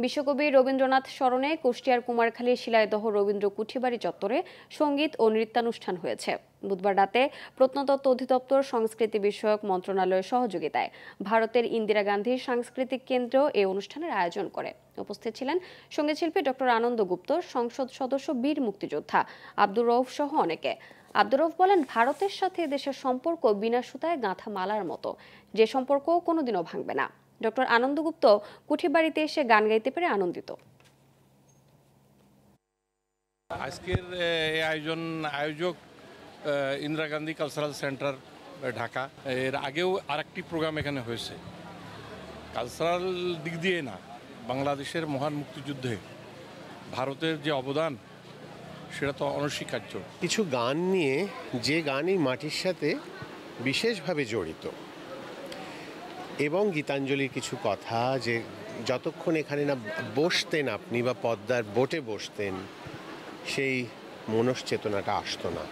বিশ্বকবি রবীন্দ্রনাথ স্মরণে কুষ্টিয়ার কুমারখালীর শিলাইদহ রবীন্দ্র কুঠিবাড়ি চত্বরে সঙ্গীত ও নৃত্যানুষ্ঠান হয়েছে। বুধবার রাতে প্রত্নতত্ত্ব অধিদপ্তর সংস্কৃতি বিষয়ক মন্ত্রণালয়ের সহযোগিতায় ভারতের ইন্দিরা গান্ধী সাংস্কৃতিক কেন্দ্র এই অনুষ্ঠানের আয়োজন করে। উপস্থিত ছিলেন সঙ্গীতশিল্পী ডক্টর আনন্দ গুপ্ত, সংসদ সদস্য বীর মুক্তিযোদ্ধা আব্দুর রউফ সহ অনেকে। আব্দুর রউফ বলেন, ভারতের সাথে দেশের সম্পর্ক বিনা সুতায় গাঁথা মালার মতো, যে সম্পর্ক কোনোদিনও ভাঙবে না। ডক্টর আনন্দ গুপ্ত কুঠিবাড়িতে এসে গান গাইতে পেরে আনন্দিত। আজকের এই আয়োজক ইন্দিরা গান্ধী কালচারাল সেন্টার ঢাকা। এর আগেও আরেকটি প্রোগ্রাম এখানে হয়েছে। কালচারাল দিক দিয়ে না, বাংলাদেশের মহান মুক্তিযুদ্ধে ভারতের যে অবদান সেটা তো অনস্বীকার্য। কিছু গান নিয়ে, যে গানই মাটির সাথে বিশেষভাবে জড়িত, এবং গীতাঞ্জলির কিছু কথা, যে যতক্ষণ এখানে না বসতেন আপনি বা পদ্মার বোটে বসতেন, সেই মনশ্চেতনাটা আসতো না।